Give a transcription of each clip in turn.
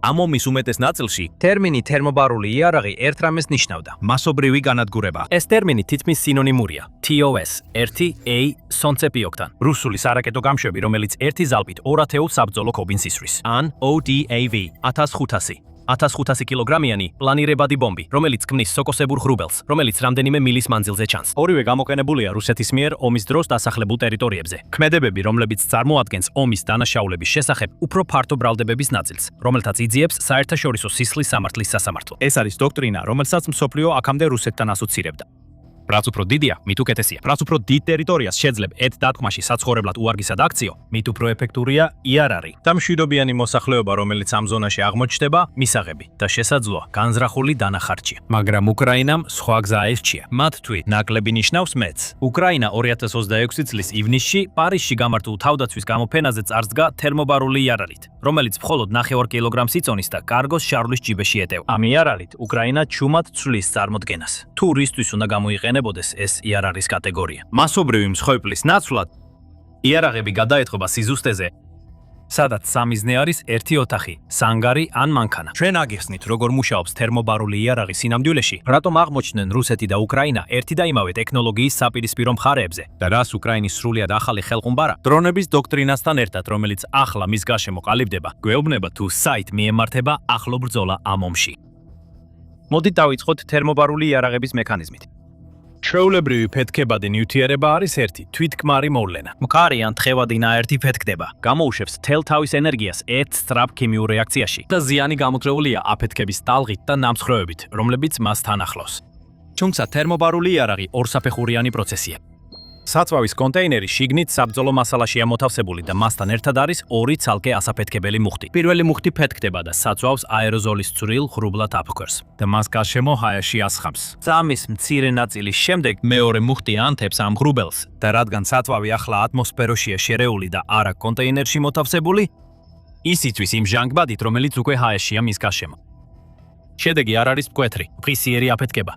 ამ ომის უმეტეს ნაწილში ტერმინი თერმობარული იარაღი ერთ რამეს ნიშნავდა. მასობრივი განადგურება. ეს ტერმინი თითქმის სინონიმურია. TOS, 1A სონცეპიოქთან. რუსული სარაკეტო გამშვები, რომელიც ერთი ზალპით 2 ათეულ საბრძოლო ქობინს ისვრის. ან ODAV 1500. 1500 კილოგრამიანი პლანირებადი ბომბი, რომელიც ქმნის სოკოსებურ ღრუბელს, რომელიც რამდენიმე მილის მანძილზე ჩანს. ორივე გამოყენებულია რუსეთის მიერ ომის დროს დასახლებულ ტერიტორიებზე. ქმედებები, რომლებიც წარმოადგენს ომის დანაშაულების შესახებ უფრო ფართო ბრალდებების ნაწილს, რომელთაც იძიებს საერთაშორისო სისხლის სამართლის სასამართლო. ეს არის დოქტრინა, რომელსაც მსოფლიო აქამდე რუსეთთან ასოცირებდა. რაც უფრო დიდია, მით უკეთესია. რაც უფრო დიდ ტერიტორიას შეძლებ ერთ დათქმაში საცხოვრებლად უარგისად აქციო, მით უფრო ეფექტურია იარაღი. და მშვიდობიანი მოსახლეობა, რომელიც ამ ზონაში აღმოჩნდება, მისაღები და შესაძლოა განზრახული დანახარჯია. მაგრამ უკრაინამ სხვა გზა ესჩია. მათ თვით ნაკლები ნიშნავს მეც. უკრაინა 2026 წლის ივნისში პარიზში გამართულ თავდაცვის გამოფენაზე წარსდგა თერმობარული იარაღით, რომელიც მხოლოდ 9 კილოგრამს იწონის და კარგოს შარვლის ჯიბეში ეტევა. ამ იარაღით უკრაინა ჩუმად ცვლის წარმოდგენას. თუ რისთვის უნდა გამოიყენებოდეს ეს იარაღის კატეგორია. მასობრივი მსხვერპლის ნაცვლად იარაღები გადაეტყობა სიზუსტეზე, სადაც სამიზნე არის ერთი ოთახი, სანგარი ან მანქანა. ჩვენ აგიხსნით, როგორ მუშაობს თერმობარული იარაღი სინამდვილეში, რატომ აღმოჩნდნენ რუსეთი და უკრაინა ერთი და იმავე ტექნოლოგიის საპირისპირო მხარეებზე და რას უკრაინის სრულიად ახალი ხელყუმბარა დრონების დოქტრინასთან ერთად, რომელიც ახლა მის გარშემო ყალიბდება, გვეუბნება თუ საით მიემართება ახლო ბრძოლა ამ ომში. მოდით დავიწყოთ თერმობარული იარაღების მექანიზმით. ჩვეულებრივი ფეთქებადი ნივთიერება არის ერთი თვითკმარი მოვლენა. მყარი ან თხევადი ნაერთი ფეთქდება, გამოუშვებს მთელ თავის ენერგიას ერთ სწრაფ ქიმიურ რეაქციაში და ზიანი გამოდრეულია აფეთქების ტალღით და ნამსხვრევებით, რომლებიც მასთან ახლავს. თუმცა თერმობარული იარაღი ორსაფეხურიანი პროცესია. საწვავის კონტეინერი შიგნით საბრძოლო მასალაშია მოთავსებული და მასთან ერთად არის ორი ცალკე ასაფეთქებელი მუხტი. პირველი მუხტი ფეთქდება და საწვავს აეროზოლის წვრილ ღრუბლად აფქვერს და მას გარშემო ჰაერში ასხამს. წამის მცირე ნაწილის შემდეგ მეორე მუხტი ანთებს ამ ღრუბელს და რადგან საწვავი ახლა ატმოსფეროშია შერეული და არა კონტეინერში მოთავსებული, ის იწვის იმ ჟანგბადით, რომელიც უკვე ჰაერშია მის გარშემო. შედეგი არ არის მკვეთრი, მყისიერი აფეთქება.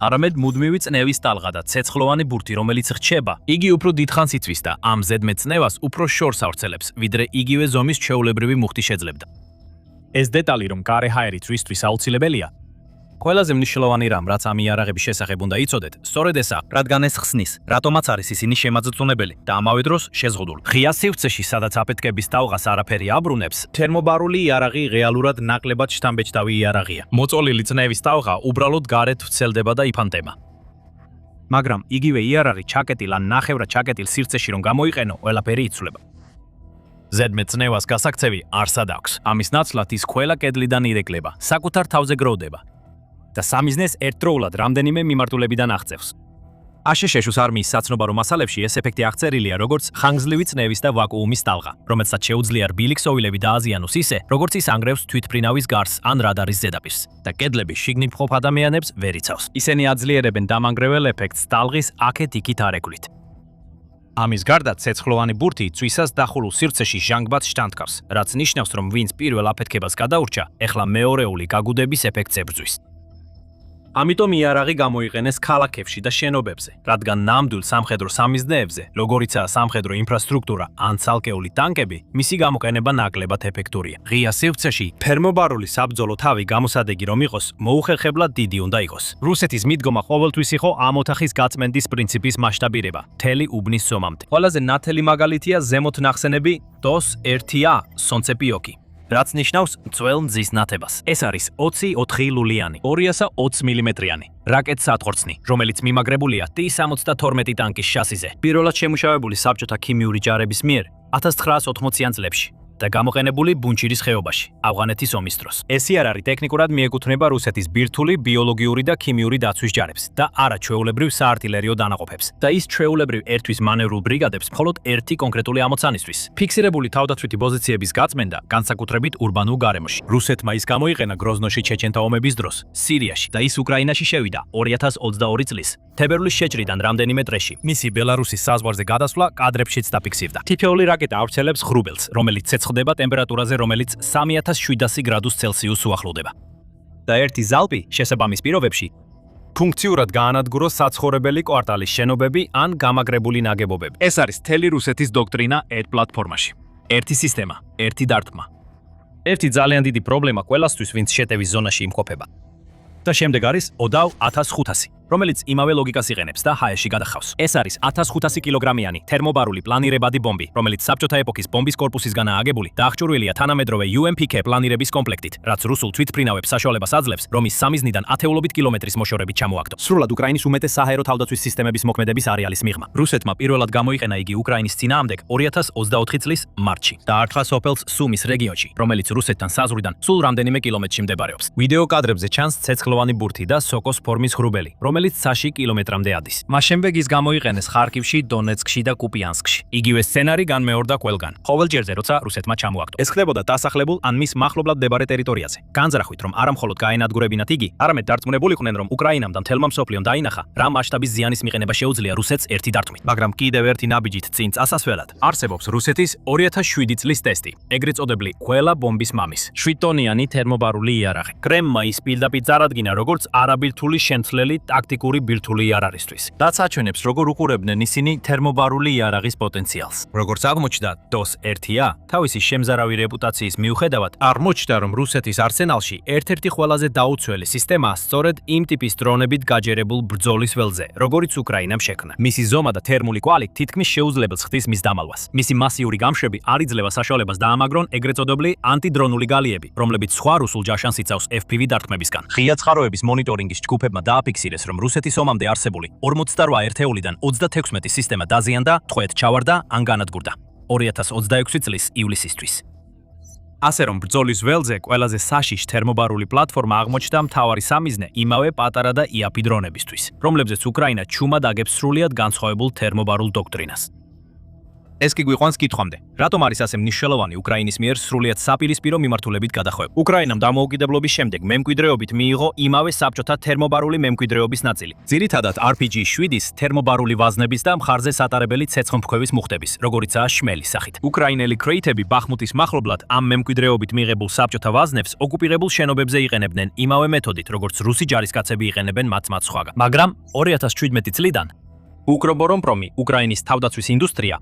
არამედ მუდმივი წნევის ტალღა და ცეცხლოვანი ბურთი, რომელიც რჩება, იგი უფრო დიდხანს იწვის და ამ ზედმეტ წნევას უფრო შორს ავრცელებს, ვიდრე იგივე ზომის ჩვეულებრივი მუხტი შეძლებდა. ეს დეტალი, რომ გარე ჰაერი წვისთვის აუცილებელია, ყველაზე მნიშვნელოვანი რამ, რაც ამ იარაღების შესახებ უნდა იცოდეთ, სწორედ ესაა, რადგან ეს ხსნის, რატომაც არის ისინი შემაძწუნებელი და ამავე დროს შეზღუდული. ღია სივრცეში, სადაც აფეთქების ტალღას არაფერი აბრუნებს, თერმობარული იარაღი რეალურად ნაკლებად შთამბეჭდავი იარაღია. მოწოლილი წნევის ტალღა უბრალოდ გარეთ ვრცელდება და იფანტება. მაგრამ იგივე იარაღი ჩაკეტილ ან ნახევრად ჩაკეტილ სივრცეში რომ გამოიყენო, ყველაფერი იცვლება. ზედმეტ წნევას გასაქცევი არსად აქვს. ამის ნაცვლად ის ყველა კედლიდან ირეკლება, საკუთარ თავზე გროვდება და სამიზნეს ერთდროულად რამდენიმე მიმართულებიდან აღწევს. აშშ-ს არმიის საცნობარო მასალებში ეს ეფექტი აღწერილია როგორც ხანგრძლივი წნევის და ვაკუუმის ტალღა, რომელსაც შეუძლია რბილი ქსოვილები დააზიანოს ისე, როგორც ის ანგრევს თვითმფრინავის გარსს ან რადარის ზედაპირს და კედლების შიგნით მყოფ ადამიანებს ვერ იცავს. ისინი აძლიერებენ დამანგრეველ ეფექტს ტალღის აქეთ-იქით არეკლით. ამის გარდა ცეცხლოვანი ბურთი წვისას დახურულ სივრცეში ჟანგბადს შთანთქავს, რაც ნიშნავს, რომ ვინც პირველ აფეთქებას გადაურჩა, ეხლა მეორეული გაგუდების ეფექტს ებრძვის. ამიტომ იარაღი გამოიყენეს ქალაქებში და შენობებზე, რადგან ნამდვილ სამხედრო სამიზნეებზე, როგორიცაა სამხედრო ინფრასტრუქტურა ან ცალკეული ტანკები, მისი გამოყენება ნაკლებად ეფექტურია. ღია სივრცეში თერმობარული საბრძოლო თავი გამოსადეგი რომ იყოს, მოუხერხებლად დიდი უნდა იყოს. რუსეთის მიდგომა ყოველთვის იყო ამ ოთახის გაწმენდის პრინციპის მასშტაბირება, მთელი უბნის ზომამდე. ყველაზე ნათელი მაგალითია ზემოთ ნახსენები DOS 1A სონცეპიოკი, რაც ნიშნავს მწველ მზის ნათებას. ეს არის 24 ლულიანი, 220 მმ-იანი რაკეტსატყორცნი, რომელიც მიმაგრებულია T-72 ტანკის შასიზე, პირველად შემუშავებული საბჭოთა ქიმიური ჯარების მიერ 1980-იან წლებში და გამოყენებული ბუნჩირის ხეობაში, ავღანეთის ომის დროს. ეს იარაღი ტექნიკურად მიეკუთვნება რუსეთის ბირთვული, ბიოლოგიური და ქიმიური დაცვის ჯარებს და არა ჩვეულებრივ საარტილერიო დანაყოფებს. და ის ჩვეულებრივ ერთვის მანევრულ ბრიგადებს მხოლოდ ერთი კონკრეტული ამოცანისთვის. ფიქსირებული თავდაცვითი პოზიციების გაწმენდა, განსაკუთრებით ურბანულ გარემოში. რუსეთმა ის გამოიყენა გროზნოში ჩეჩენთა ომების დროს, სირიაში და ის უკრაინაში შევიდა 2022 წლის თებერვლის შეჭრიდან რამდენიმე დღეში. მისი ბელარუსის საზღვარზე გადასვლა კადრებშიც დაფიქსირდა. თითოეული რაკეტა ავრცელებს ღრუბელს, რომელიც ცეცხლდება ტემპერატურაზე, რომელიც 3700 გრადუს ცელსიუსს უახლოვდება. და ერთი ზალპი შესაბამის პირობებში ფუნქციურად გაანადგუროს საცხოვრებელი კვარტალის შენობები ან გამაგრებული ნაგებობები. ეს არის მთელი რუსეთის დოქტრინა ერთ პლატფორმაში. ერთი სისტემა, ერთი დარტყმა. ერთი ძალიან დიდი პრობლემა ყველასთვის, ვინც შეტევის ზონაში იმყოფება. და შემდეგ არის ოდავ 1500, რომელიც იმავე ლოგიკას იყენებს და ჰაერში გადახავს. ეს არის 1500 კილოგრამიანი თერმობარული პლანირებადი ბომბი, რომელიც საბჭოთა ეპოქის ბომბის კორპუსისგანაა აგებული და აღჭურვილია თანამედროვე UMPK პლანირების კომპლექტით, რაც რუსულ თვითმფრინავებს საშუალებას აძლევს, რომ ის სამიზნიდან ათეულობით კილომეტრის მოშორებით ჩამოაგდო. სრულად უკრაინის უმეტეს საჰაერო თავდაცვის სისტემების მოქმედების არეალის მიღმა. რუსეთმა პირველად გამოიყენა იგი უკრაინის წინააღმდეგ 2024 წლის მარტში და არტყა სოფელს სუმის რეგიონში, რომელიც რუსეთთან საზღვრიდან სულ რამდენიმე კილომეტრში მდებარეობს. ვიდეო კადრებზე ჩანს ცეცხლოვანი ბურთი და სოკოს ფორმის ღრუბელი, რომელიც 100 კილომეტრამდე ადის. მას შემდეგ ის გამოიყენეს ხარკივში, დონეცკში და კუპიანსკში. იგივე სცენარი განმეორდა ყველგან. ყოველ ჯერზე, როცა რუსეთმა ჩამოაგდო. ეს ხდებოდა დასახლებულ ან მის მახლობლად მდებარე ტერიტორიაზე. განზრახვით, რომ არა მხოლოდ გაენადგურებინათ იგი, არამედ დარწმუნებულიყვნენ, რომ უკრაინამ და მთელმა მსოფლიომ დაინახა, რა მასშტაბის ზიანის მიყენება შეუძლია რუსეთს ერთი დარტყმით. მაგრამ კიდევ ერთი ნაბიჯით წინ წასასვლელად არსებობს რუსეთის 2007 წლის ტესტი, ეგრეთ წოდებული ყველა ბომბის მამის. 7 ტონიანი თერმობარული იარაღი. კრემლმა ის პირდაპირ წარადგინა, როგორც არაბირთული შემცვლელი ტაქტიკური ბირთვული იარაღისთვის. რაც აჩვენებს, როგორ უყურებდნენ ისინი თერმობარული იარაღის პოტენციალს. როგორც აღმოჩნდა, DOS-1A თავისი შემზარავი რეპუტაციის მიუხედავად აღმოჩნდა, რომ რუსეთის არსენალში ერთ-ერთი ყველაზე დაუცველი სისტემაა სწორედ იმ ტიპის დრონებით გაჯერებულ ბრძოლის ველზე, როგორიც უკრაინამ შექმნა. მისი ზომა და თერმული კვალი თითქმის შეუძლებელს ხდის მის დამალვას. მისი მასიური გამშვები არ იძლევა საშუალებას დაამაგრონ ეგრეთ წოდებული ანტიდრონული გალიები, რომლებიც სხვა რუსულ ჯაშანს იცავს FPV დარტყმებისგან. ღია წყაროების მონიტორინგის ჯგუფებმა დააფიქსირეს, რომ რუსეთის ომამდე არსებული 48 ერთეულიდან 36 სისტემა დაზიანდა, ტყვედ ჩავარდა ან განადგურდა 2026 წლის ივლისისთვის. ასე რომ ბრძოლის ველზე ყველაზე საშიშ თერმობარული პლატფორმა აღმოჩნდა მთავარი სამიზნე იმავე პატარა და იაფი დრონებისთვის, რომლებზეც უკრაინა ჩუმად აგებს სრულიად განსხვავებულ თერმობარულ დოქტრინას. ეს კი გვიყვანს კითხვამდე, რატომ არის ასე მნიშვნელოვანი უკრაინის მიერ სრულიად საპირისპირო მიმართულებით გადახვევა? უკრაინამ დამოუკიდებლობის შემდეგ მემკვიდრეობით მიიღო იმავე საბჭოთა თერმობარული მემკვიდრეობის ნაწილი. ძირითადად RPG-7-ის თერმობარული ვაზნების და მხარზე სატარებელი ცეცხლმფქვევის მუხტების, როგორიცაა შმელის სახით. უკრაინელი კრეითები ბახმუტის მახლობლად ამ მემკვიდრეობით მიღებულ საბჭოთა ვაზნებს ოკუპირებულ შენობებზე იყენებდნენ იმავე მეთოდით, როგორც რუსი ჯარისკაცები იყენებენ მათ სხვაგან. მაგრამ 2017 წლიდან უკრობორომპრომი, უკრაინის თავდაცვის ინდუსტრია,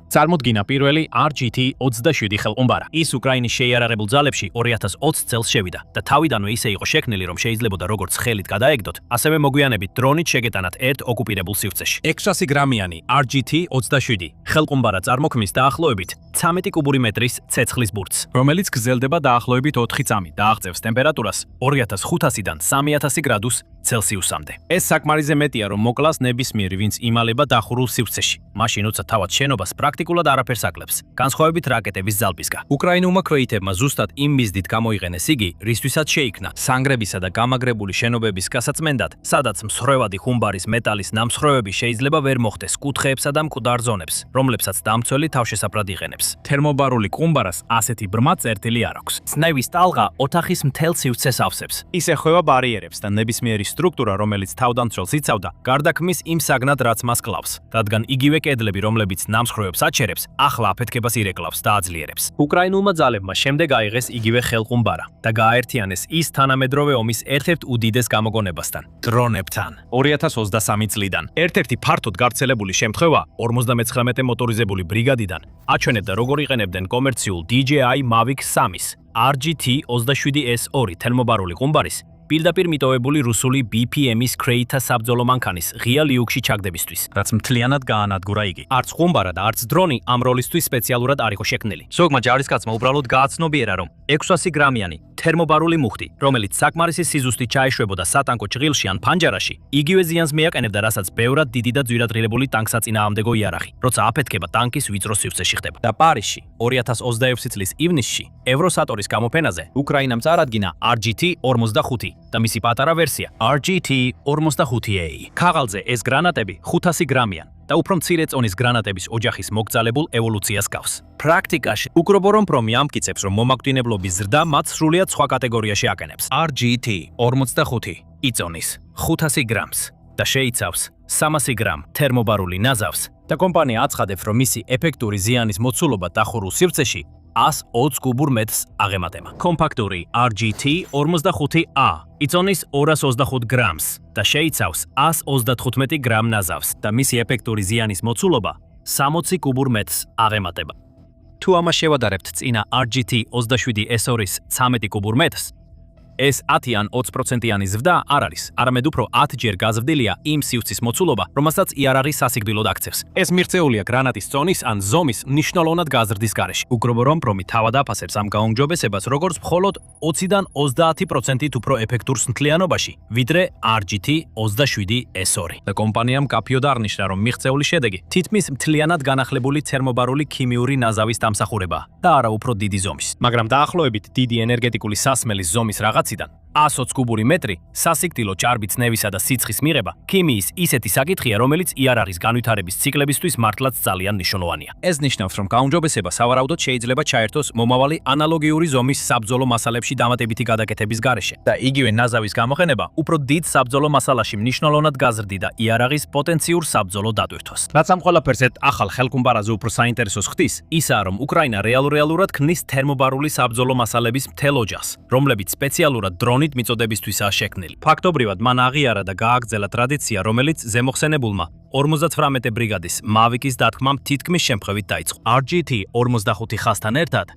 წარმოდგინა პირველი RGT-27 ხელყუმბარა. ის უკრაინის შეიარაღებულ ძალებში 2020 წელს შევიდა და თავიდანვე ისე იყო შექმნილი, რომ შეიძლებოდა როგორც ხელით გადაეგდოთ, ასევე მოგვიანებით დრონით შეგეტანათ ერთ ოკუპირებულ სივრცეში. 600 გრამიანი RGT-27 ხელყუმბარა წარმოქმნის დაახლოებით 13 კუბური მეტრის ცეცხლის ბურთს, რომელიც გრძელდება დაახლოებით 4 წამი და აღწევს ტემპერატურას 2500-დან 3000 გრადუს ცელსიუსამდე. ეს საკმარისზე მეტია, რომ მოკლას ნებისმიერი, ვინც იმალება დახურულ სივრცეში. მაშინ, როცა თავად შენობას პრაქტიკულად არაფერს აკლებს, განსხვავებით რაკეტების ძალბისგან. უკრაინულმა კრეითებმა ზუსტად იმ მიზნით გამოიყენეს იგი, რისთვისაც შეიქმნა სანგრებისა და გამაგრებული შენობების გასაწმენდად, სადაც მსხვერვადი ხუმბარის მეტალის ნამსხვრევები შეიძლება ვერ მოხდეს კუთხეებსა და მკვდარ ზონებს, რომლებსაც დამცველი თავშესაფრად იყენებს. თერმობარული ყუმბარას ასეთი ბრმა წერტილი არ აქვს. წნევის ტალღა ოთახის მთელ სივრცეს ავსებს. ის ეხება ბარიერებს და ნებისმიერი სტრუქტურა, რომელიც თავდამცველს იცავდა, გარდაქმნის იმ საგნად, რაც მას კლავს, რადგან იგივე კედლები, რომლებიც ნამსხვრევებს აჩერებს, ახლა აფეთქებას ირეკლავს და აძლიერებს. უკრაინულმა ძალებმა შემდეგ აიღეს იგივე ხელყუმბარა და გააერთიანეს ის თანამედროვე ომის ერთ-ერთ უდიდეს გამოგონებასთან, დრონებთან. 2023 წლიდან ერთ-ერთი ფართოდ გავრცელებული შემთხვევა 59 მოტორიზებული ბრიგადიდან აჩვენებდა, როგორ იყენებდნენ კომერციულ DJI Mavic 3-ის RGT-27S2 თერმობარული ყუმბარის პირდაპირ მიტოვებული რუსული BPM-ის კრეითა საბრძოლო მანქანის ღია ლიუკში ჩაგდებისთვის, რაც მთლიანად გაანადგურა იგი. არც ყუმბარა და არც დრონი ამ როლისთვის სპეციალურად არ იყო შექმნილი. ზოგმა ჯარისკაცმა უბრალოდ გააცნობიერა, რომ 600 გრამიანი თერმობარული მუხტი, რომელიც საკმარისი სიზუსტით ჩაეშვებოდა სატანკო ჭრილში ან ფანჯარაში, იგივე ზიანს მიაყენებდა, რასაც ბევრად დიდი და ძვირადღირებული ტანკსაწინააღმდეგო იარაღი, როცა აფეთქება ტანკის ვიწრო სივრცეში ხდება. და პარიზში 2026 წლის ივნისში ევროსატორის გამოფენაზე უკრაინამ წარადგინა RGT-45 და მისი პატარა ვერსია RGT-45A. ქაღალდზე ეს გრანატები 500 გრამიან და უფრო მცირე წონის გრანატების ოჯახის მოგრძალებულ ევოლუციას გავს. პრაქტიკაში უკრობორომპრომი ამტკიცებს, რომ მომაკვდინებლობის ზრდა მათ სრულიად სხვა კატეგორიაში აყენებს. RGT-45 იწონის 500 გრამს და შეიცავს 300 გრამ თერმობარული ნაზავს და კომპანია აცხადებს, რომ მისი ეფექტური ზიანის მოცულობა დახურულ სივრცეში 120 კუბურ მეტრს აღემატება. კომპაქტური RGT-45A იწონის 225 გრამს და შეიცავს 135 გრამ ნაზავს და მისი ეფექტური ზიანის მოცულობა 60 კუბურ მეტრს აღემატება. თუ ამას შევადარებთ წინა RGT 27S2-ის 13 კუბურ მეტრს, ეს 10 ან 20%-იანი ზრდა არ არის, არამედ უფრო 10 ჯერ გაზრდილია იმ სივრცის მოცულობა, რომელსაც იარაღი სასიკვდილოდ აქცევს. ეს მიღწეულია გრანატის წონის ან ზომის მნიშვნელოვნად გაზრდის გარეშე. უკრობ რომ პრომი თავად აფასებს ამ გაუმჯობესებას, როგორც მხოლოდ 20-დან 30%-ით უფრო ეფექტურ სნთლიანობაში, ვიდრე RGT 27S2. და კომპანიამ მკაფიოდ აღნიშნა, რომ მიღწეული შედეგი თითქმის მთლიანად განახლებული თერმობარული ქიმიური ნაზავის დამსახურებაა და არა უფრო დიდი ზომის. მაგრამ დაახლოებით დიდი ენერგეტიკული სასმელის ზომის რაღაც 120 კუბური მეტრი სასიკვდილო ჭარბი ცნევისა და სიცხის მიღება ქიმიის ისეთი საკითხია, რომელიც იარაღის განვითარების ციკლებისთვის მართლაც ძალიან მნიშვნელოვანია. ეს ნიშნავს, რომ გაუმჯობესება სავარაუდოდ შეიძლება ჩაერთოს მომავალი ანალოგიური ზომის საბრძოლო მასალებში დამატებითი გადაკეთების გარეშე და იგივე ნაზავის გამოყენება უფრო დიდ საბრძოლო მასალაში მნიშვნელოვნად გაზრდიდა იარაღის პოტენციურ საბრძოლო დატვირთვას. რაც ამ ყველაფერს ახალ ხელგუმბარაზე უფრო საინტერესოს ხდის, ისაა, რომ უკრაინა რეალურად ქმნის თერმობარული საბრძოლო მასალების მთელ ოჯახს, რომლებიც სპეციალურად დრონით მიწოდებისთვისაა შექმნილი. ფაქტობრივად მან აღიარა და გააგრძელა ტრადიცია, რომელიც ზემოხსენებულმა 58 ბრიგადის მავიკის დათქმამ თითქმის შემთხვევით დაიწყო. RGT 45 ხაზთან ერთად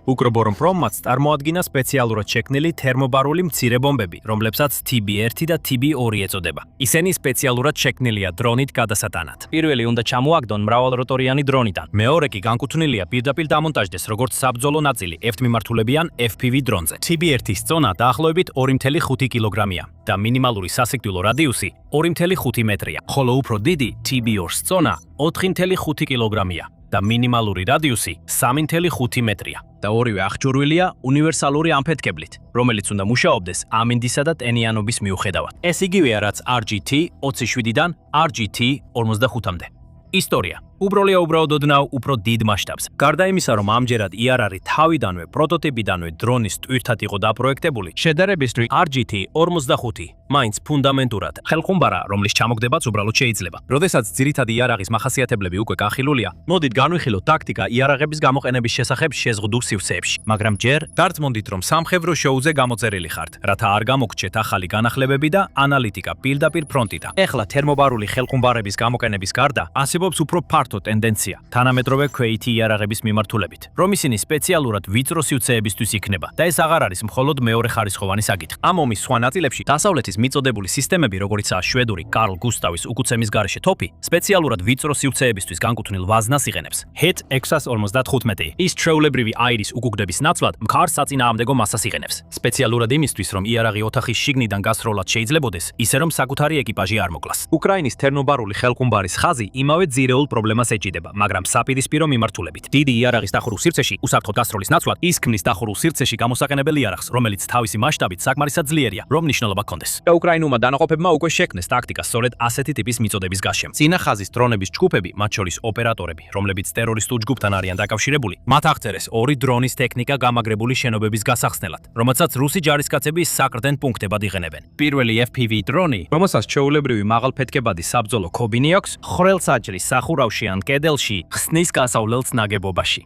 უკრობორომპრომმაც წარმოადგინა სპეციალურად შექმნილი თერმობარული მცირე ბომბები, რომლებსაც TB1 და TB2 ეწოდება. ისინი სპეციალურად შექმნილია დრონით გადასატანად. პირველი უნდა ჩამოაგდონ მრავალროტორიანი დრონიდან. მეორე კი განკუთვნილია პირდაპირ დამონტაჟდეს როგორც საბრძოლო ნაწილი F-მიმართულებიან FPV დრონზე. TB1-ის წონა დაახლოებით 2.5 კილოგრამია და მინიმალური სასიკვდილო რადიუსი 2.5 მეტრია, ხოლო უფრო დიდი TB2-ის წონა 4.5 კილოგრამია და მინიმალური რადიუსი 3.5 მეტრია. და ორივე აღჭურვილია უნივერსალური ამფეთქებლით, რომელიც უნდა მუშაობდეს ამინდისა და ტენიანობის მიუხედავად. ეს იგივეა, რაც RGT 27-დან RGT 45-მდე. ისტორია უბრალია უბრალოდოდნავ უფრო დიდ მასშტაბს. გარდა იმისა, რომ ამჯერად იარაღი თავიდანვე პროტოტიპიდანვე დრონის ტვირთად იყო დაპროექტებული, შედარებისთვის RGT 45 მაინც ფუნდამენტურად ხელხუმბარა, რომლის ჩამოგდებაც უბრალოდ შეიძლება. როდესაც ძირითადი იარაღის მახასიათებლები უკვე განხილულია, მოდით განვიხილოთ ტაქტიკა იარაღების გამოყენების შესახებ შეზღუდულ სივრცეებში. მაგრამ ჯერ დარწმუნდით, რომ სამხედრო შოუზე გამოწერილი ხართ, რათა არ გამოგჩეთ ახალი განახლებები და ანალიტიკა პირდაპირ ფრონტიდან. ეხლა თერმობარული ხელხუმბარების გამოყენების გარდა არსებობს უფრო ფართო ტენდენცია თანამედროვე ქვეითი იარაღების მიმართულებით, რომ ისინი სპეციალურად ვიწრო სივრცეებისთვის იქნება და ეს აღარ არის მხოლოდ მეორეხარისხოვანი საკითხი. ამ ომის სხვა ნაწილებში დასავლეთის მიწოდებული სისტემები, როგორიცაა შვედური კარლ გუსტავის უკუცემის გარეშე თოფი, სპეციალურად ვიწრო სივრცეებისთვის განკუთვნილ ვაზნას იყენებს. HET 655. ის ჩვეულებრივი აირის უკუგდების ნაცვლად მქარ საწინააღმდეგო მასას იყენებს. სპეციალურად იმისთვის, რომ იარაღი ოთახის შიგნიდან გასროლად შეიძლებოდეს, ისე რომ საკუთარი ეკიპაჟი არ მოკლას. უკრაინის თერმობარული ხელხუმბარის ხაზი იმავე ძირეულ პრობლემას ეჭიდება, მაგრამ საპირისპირო მიმართულებით. დიდი იარაღის დახურულ სივრცეში უსაფრთხო დასროლის ნაცვლად ის ქმნის დახურულ სივრცეში გამოსაყენებელი იარაღს, რომელიც თავისი მასშტაბით საკმარისად ძლიერია, რომ მნიშვნელობა ჰქონდეს. და უკრაინულმა დანაყოფებმა უკვე შექმნეს ტაქტიკა სწორედ ასეთი ტიპის მიწოდების გაშემ. წინა ხაზის დრონების ჯგუფები, მათ შორის ოპერატორები, რომლებიც ტერორისტულ ჯგუფთან არიან დაკავშირებული, მათ აღწერეს ორი დრონის ტექნიკა გამაგრებული შენობების გასახსნელად, რომელსაც რუსი ჯარისკაცები საკრდენ პუნქტებად იყენებენ. პირველი FPV დრონი, რომელსაც ჩვეულებრივი მაღალფეთქებადი საბრძოლო ქობინი აქვს, ხვრელს აჭრის სახურავში ან კედელში ხსნის გასავლელს ნაგებობაში.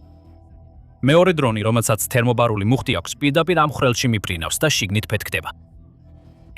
მეორე დრონი, რომელსაც თერმობარული მუხტი აქვს, პირდაპირ ამ ხვრელში მიფრინავს და შიგნით ფეთქდება.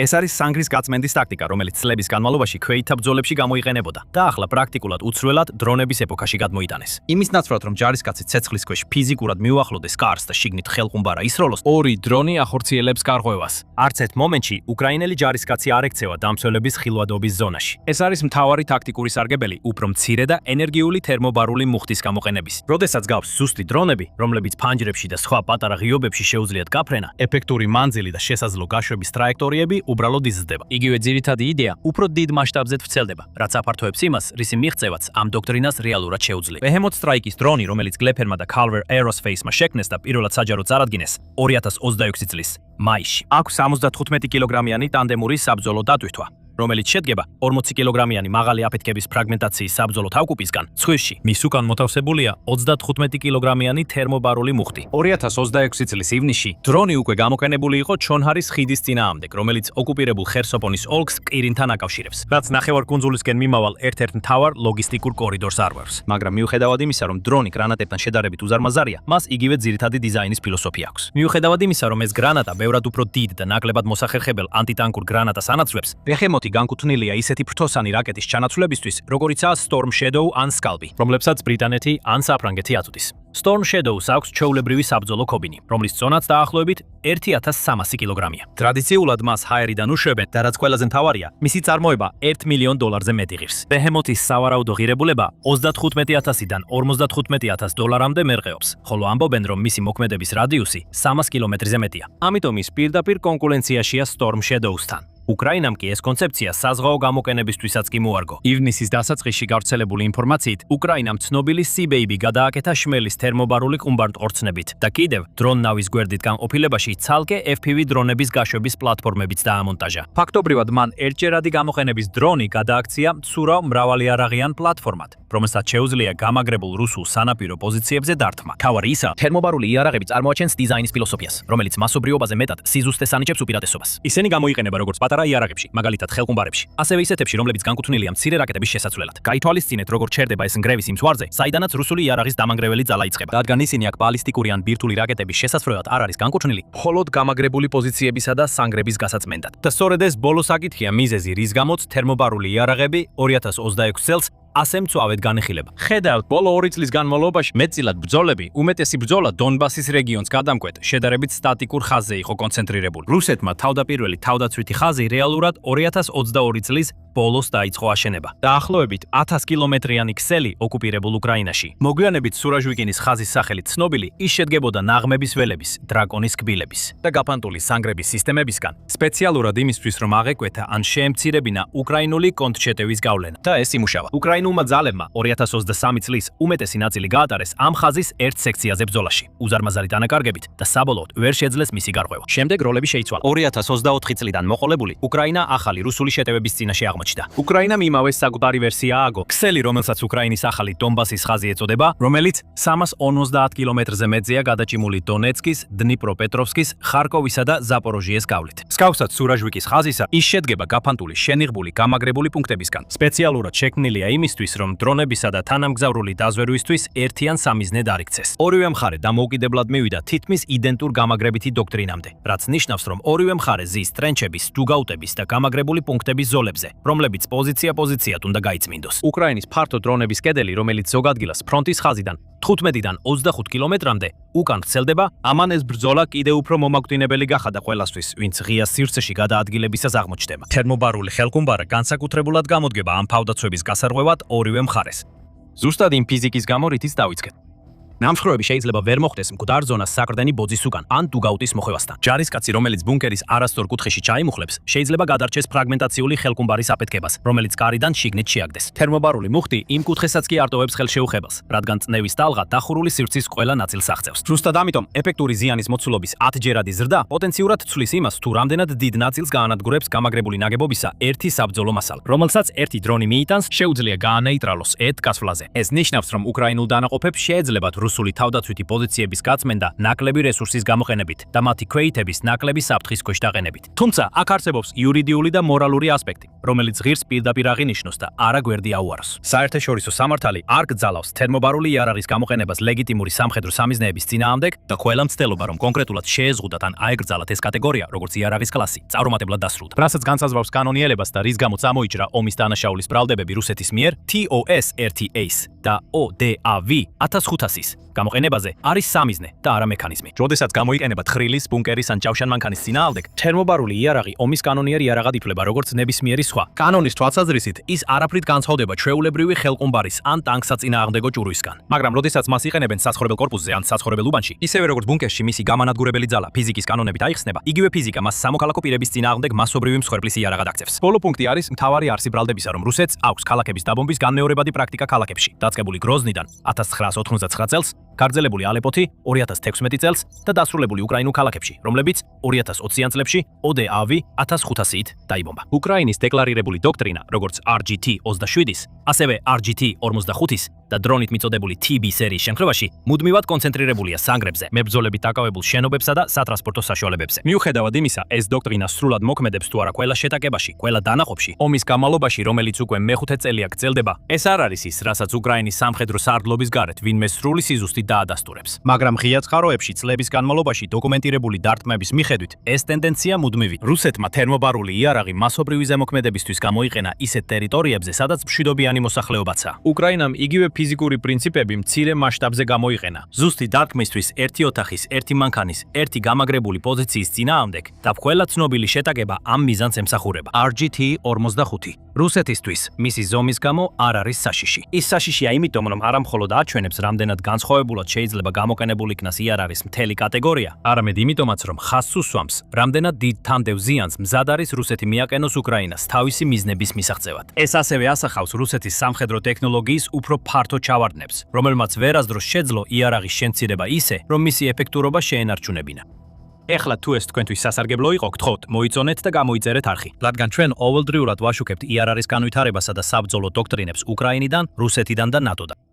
ეს არის სანგრის გაწმენდის ტაქტიკა, რომელიც წლების განმავლობაში ქვეითთა ბრძოლებში გამოიყენებოდა და ახლა პრაქტიკულად უცვლელად დრონების ეპოქაში გადმოიტანეს. იმის ნაცვლად, რომ ჯარისკაცი ცეცხლის ქვეშ ფიზიკურად მიუახლოვდეს კარს და შიგნით ხელხუმბარა ისროლოს, ორი დრონი ახორციელებს გარღვევას. არც ერთ მომენტში უკრაინელი ჯარისკაცი არ ექცევა დამცველების ხილვადობის ზონაში. ეს არის მთავარი ტაქტიკური სარგებელი, უფრო მცირე და ენერგიული თერმობარული მუხტის გამოყენების. როდესაც გავს ზუსტი დრონები, რომლებიც ფანჯრებში და სხვა პატარა ღიობებში შეუძლიათ გაფრენა, ეფექტური მანძილი და შესაძლო გაშვების ტრაექტორიები უბრალოდ იზრდება. იგივე ძირითადი იდეა უფრო დიდ მასშტაბზე ვრცელდება, რაც აფართოებს იმას, რისი მიღწევაც ამ დოქტრინას რეალურად შეუძლია. Behemoth Strike-ის დრონი, რომელიც გლეფერმა და Calver Aerospace-მა შექმნეს და პირველად საჯაროდ წარადგინეს 2026 წლის მაისში. აქვს 75 კილოგრამიანი ტანდემური საბრძოლო დატვირთვა, რომელიც შედგება 40 კილოგრამიანი მაღალი აფეთქების ფრაგმენტაციის საბრძოლო თავკუპისგან. ცხვირში მის უკან მოთავსებულია 35 კილოგრამიანი თერმობარული მუხტი. 2026 წლის ივნისში დრონი უკვე გამოყენებული იყო ჩონჰარის ხიდის წინააღმდეგ, რომელიც ოკუპირებულ ხერსოპონის ოლქს ყირინთან აკავშირებს, რაც ნახევარკუნძულისკენ მიმავალ ერთ-ერთ მთავარ ლოგისტიკურ კორიდორს არღვევს. მაგრამ მიუხედავად იმისა, რომ დრონი გრანატებთან შედარებით უზარმაზარია, მას იგივე ძირითადი დიზაინის ფილოსოფია აქვს. მიუხედავად იმისა, რომ ეს გრანატა ბევრად უფრო დიდ და ნაკლებად მოსახერხებელ ანტიტანკურ გრანატას ანაცვლებს, Behemoth განკუთვნილია ისეთი ფრთოსანი რაკეტის ჩანაცვლებისთვის, როგორიცაა Storm Shadow ან Scalp, რომლებსაც ბრიტანეთი ან საფრანგეთი აწვდის. Storm Shadows აქვს ჩვეულებრივი საბრძოლო ქობინი, რომლის წონაც დაახლოებით 1300 კილოგრამია. ტრადიციულად მას ჰაერიდან უშვებენ და რაც ყველაზე მთავარია, მისი წარმოება $1 მილიონ მეტი ღირს. Behemoth-ის სავარაუდო ღირებულება 35,000-დან $55,000-მდე მერყეობს, ხოლო ამბობენ, რომ მისი მოქმედების რადიუსი 300 კილომეტრზე მეტია. ამიტომ ის პირდაპირ კონკურენციაშია Storm Shadows-თან. უკრაინამ კი ეს კონცეფცია საზღვაო გამოყენებისთვისაც კი მოარგო. ივნისის დასაწყისში გავრცელებული ინფორმაციით, უკრაინამ ცნობილი Sea-Baby გადააკეთა შმელის თერმობარული ყუმბარდყორცნებით და კიდევ დრონ-ნავის გვერდით განყოფილებაში ცალკე FPV დრონების გაშვების პლატფორმებიც დაამონტაჟა. ფაქტობრივად მან ერთჯერადი გამოყენების დრონი გადააქცია მცურავ მრავალიარაღიან პლატფორმად, რომელსაც შეუძლია გამაგრებულ რუსულ სანაპირო პოზიციებზე დართმა. თავარი ისა, თერმობარული იარაღები წარმოაჩენს დიზაინის ფილოსოფიას, რომელიც მასობრიობაზე მეტად სიზუსტეს ანიჭებს უპირატესობას. ისინი გამოიყენება როგორც პატარა იარაღებში, მაგალითად ხელყუმბარებში, ასევე ისეთებში, რომლებიც განკუთვნილია მცირე რაკეტების შესაცვლელად. გაითვალისწინეთ, როგორ ჩერდება ეს ნგრევის იმ ზღვარზე, საიდანაც რუსული იარაღის დამანგრეველი ძალა იწყება. რადგან ისინი აქ ბალისტიკური ან ბირთვული რაკეტების შესაცვლელად არ არის განკუთვნილი, მხოლოდ გამაგრებული პოზიციებისა და სანგრების გასაწმენდად. და სწორედ ეს ბოლო საკითხია მიზეზი, რის გამოც თერმობარული იარაღები 2026 წელს ასე მწვავედ განეხილება. ხედავთ, ბოლო 2 წლის განმავლობაში მეტწილად ბრძოლები, უმეტესი ბრძოლა დონბასის რეგიონს გადამკვეთ, შედარებით სტატიკურ ხაზზე იყო კონცენტრირებული. რუსეთმა თავდაპირველი თავდაცვითი ხაზი რეალურად 2022 წლის ბოლოს დაიწყო აშენება. დაახლოებით 1000 კილომეტრიანი ქსელი ოკუპირებულ უკრაინაში. მოგვიანებით სურაჟვიკინის ხაზის სახელით ცნობილი, ის შედგებოდა ნაღმების ველების, დრაკონის კბილების და გაფანტული სანგრების სისტემებისგან, სპეციალურად იმისთვის, რომ აღეკვეთა ან შეემცირებინა უკრაინული კონტრშეტევის გავლენა. და ეს იმუშავა. უკრაინულმა ძალებმა 2023 წლის უმეტესი ნაწილი გაატარეს ამ ხაზის ერთ სექციაზე ბრძოლაში, უზარმაზარი დანაკარგებით და საბოლოოდ ვერ შეძლეს მისი გარღვევა. შემდეგ როლები შეიცვალა. 2024 წლიდან მოყოლებული, უკრაინა ახალი რუსული შეტევების წინაშე აღმოჩნდა. უკრაინამ იმავე საკუთარი ვერსია ააგო. ქსელი, რომელსაც უკრაინის ახალი დონბასის ხაზი ეწოდება, რომელიც 350 კილომეტრზე მეტზეა გადაჭიმული დონეცკის, დნიპროპეტროვსკის, ხარკოვისა და ზაპოროჟიეს გავლით. მსგავსად სურაჟვიკის ხაზისა, ის შედგება გაფანტული, შენიღბული, გამაგრებული პუნქტებისგან. სპეციალურად შექმნილია იმისთვის, რომ დრონებისა და თანამგზავრული დაზვერვისთვის ერთიან სამიზნე დარიქცეს. ორივე მხარე დამოუკიდებლად მივიდა თითქმის იდენტურ გამაგრებითი დოქტრინამდე, რაც ნიშნავს, რომ ორივე მხარე ზის ტრენჩების, დუგაუტების და გამაგრებული პუნქტების ზოლებზე, რომლებიც პოზიციად უნდა გაიწმინდოს. უკრაინის ფართო დრონების კედელი, რომელიც ზოგ ადგილას ფრონტის ხაზიდან 15-დან 25 კილომეტრამდე უკან ვრცელდება, ამან ეს ბრძოლა კიდევ უფრო მომაკვდინებელი გახადა ყველასთვის, ვინც ღია სივრცეში გადაადგილებისას აღმოჩნდება. თერმობარული ხელყუმბარა განსაკუთრებულად გამოდგება ამ თავდაცვების გასარღვევად ორივე მხარეს. ზუსტად იმ ფიზიკის გამო, რითიც დავიწყეთ. ნამსხვრევები შეიძლება ვერ მოხდეს მკვდარ ზონას საკრდენი ბოძის უკან ან დუგაუტის მოხევასთან. ჯარისკაცი, რომელიც ბუნკერის არასწორ კუთხეში ჩაიმუხლებს, შეიძლება გადარჩეს ფრაგმენტაციული ხელყუმბარის აფეთქებას, რომელიც კარიდან შიგნით შეაგდეს. თერმობარული მუხტი იმ კუთხესაც კი არტოვებს ხელშეუხებას, რადგან წნევის ტალღა დახურული სივრცის ყველა ნაწილს აღწევს. ზუსტად ამიტომ ეფექტური ზიანის მოცულობის 10-ჯერადი ზრდა პოტენციურად ცვლის იმას, თუ რამდენად დიდ ნაწილს გაანადგურებს გამაგრებული ნაგებობისა ერთი საბრძოლო მასალა, რომელსაც ერთი დრონი მიიტანს, შეუძლია გაანეიტრალოს ერთ გასვლაზე. ეს ნიშნავს, რომ უკრაინულ დანაყოფებს შეეძლებათ რუსული თავდაცვითი პოზიციების გაწმენდა ნაკლები რესურსის გამოყენებით და მათი ქვეითების ნაკლები საფრთხის ქვეშ დაყენებით. თუმცა აქ არსებობს იურიდიული და მორალური ასპექტი, რომელიც ღირს პირდაპირ აღინიშნოს და არა გვერდი აუაროს. საერთაშორისო სამართალი არ გძალავს თერმობარული იარაღის გამოყენებას ლეგიტიმური სამხედრო სამიზნეების წინააღმდეგ და ყველა მცდელობა, რომ კონკრეტულად შეეზღუდათ ან აეგრძალათ ეს კატეგორია, როგორც იარაღის კლასი, წარუმატებლად დასრულდა. რასაც განსაზღვრავს კანონიელებას და რის გამოც ამოიჭრა ომის დანაშაულის ბრალდებები რუსეთის მიერ, TOS-RTA-ს და ODAV 1500-ის გამოყენებაზე არის სამიზნე და არა მექანიზმი. როდესაც გამოიყენება თხრილის, ბუნკერის ან ჭავშანმანქანის წინააღმდეგ, თერმობარული იარაღი ომის კანონიერ იარაღად ითვლება როგორც ნებისმიერი სხვა. კანონის თვალსაზრისით ის არაფრით განსხვავდება ჩვეულებრივი ხელყუმბარის ან ტანკსაწინააღმდეგო ჭურვისგან. მაგრამ როდესაც მას იყენებენ საცხოვრებელ კორპუსზე ან საცხოვრებელ უბანში, ისევე როგორც ბუნკერში მისი გამანადგურებელი ძალა ფიზიკის კანონებით აიხსნება, იგივე ფიზიკა მას სამოქალაქო პირების წინააღმდეგ მასობრივი მსხვერპლის იარაღად აქცევს. ბოლო პუნქტი არის მთავარი არსი ბრალდებისა, რომ რუსეთს აქვს ქალაქების დაბომბვის განმეორებადი პრაქტიკა ქალაქებში. დაწყებული გროზნიდან 1989 წელს, გაგრძელებული ალეპოთი 2016 წელს და დასრულებული უკრაინულ ქალაქებში, რომლებიც 2020-იან წლებში ODAV 1500-ით დაიბომბა. უკრაინის დეკლარირებული დოქტრინა, როგორც RGT-27-ის, ასევე RGT-45-ის და დრონით მიწოდებული TB სერიის შემთხვევაში, მუდმივად კონცენტრირებულია სანგრებზე, მებრძოლებით დაკავებულ შენობებსა და სატრანსპორტო საშუალებებზე. მიუხედავად იმისა, ეს დოქტრინა სრულად მოქმედებს თუ არა ყველა შეტაკებაში, ყველა დანაყოფში, ომის განმავლობაში, რომელიც უკვე მეხუთე წელია გრძელდება, ეს არ არის ის, რასაც უკრაინის სამხედრო სარდლობის გარეთ ვინმე სრული სიზუსტით დაადასტურებს. მაგრამ ღია წყაროებში წლების განმავლობაში დოკუმენტირებული დარტყმების მიხედვით, ეს ტენდენცია მუდმივი. რუსეთმა თერმობარული იარაღი მასობრივი ზემოქმედებისთვის გამოიყენა ისეთ ტერიტორიებზე, სადაც მშვიდობიანი მოსახლეობაცაა. უკრაინამ იგივე ფიზიკური პრინციპები მცირე მასშტაბზე გამოიყენა. ზუსტი დარტყმისთვის ერთი ოთახის, ერთი მანქანის, ერთი გამაგრებული პოზიციის წინააღმდეგ და ყველა ცნობილი შეტაკება ამ მიზანს ემსახურება. RGT-45. რუსეთისთვის მისი ზომის გამო არ არის საშიში. ის საშიშია იმიტომ, რომ არა მხოლოდ აჩვენებს, რამდენად განსხვავებულად შეიძლება გამოყენებულ იქნას იარაღის მთელი კატეგორია, არამედ იმიტომაც, რომ ხაზს უსვამს, რამდენად დიდ თანდევ ზიანს მზად არის რუსეთი მიაყენოს უკრაინას თავისი მიზნების მისაღწევად. ეს ასევე ასახავს რუსეთის სამხედრო ტექნოლოგიის უფრო ფართო ჩავარდნებს, რომელმაც ვერასდროს შეძლო იარაღის შემცირება ისე, რომ მისი ეფექტურობა შეენარჩუნებინა. ეხლა თუ ეს თქვენთვის სასარგებლო იყო, გთხოვთ, მოიწონეთ და გამოიწერეთ არხი. რადგან ჩვენ ყოველდღიურად ვაშუქებთ იარაღის განვითარებასა და საბრძოლო დოქტრინებს უკრაინიდან, რუსეთიდან და ნატოდან.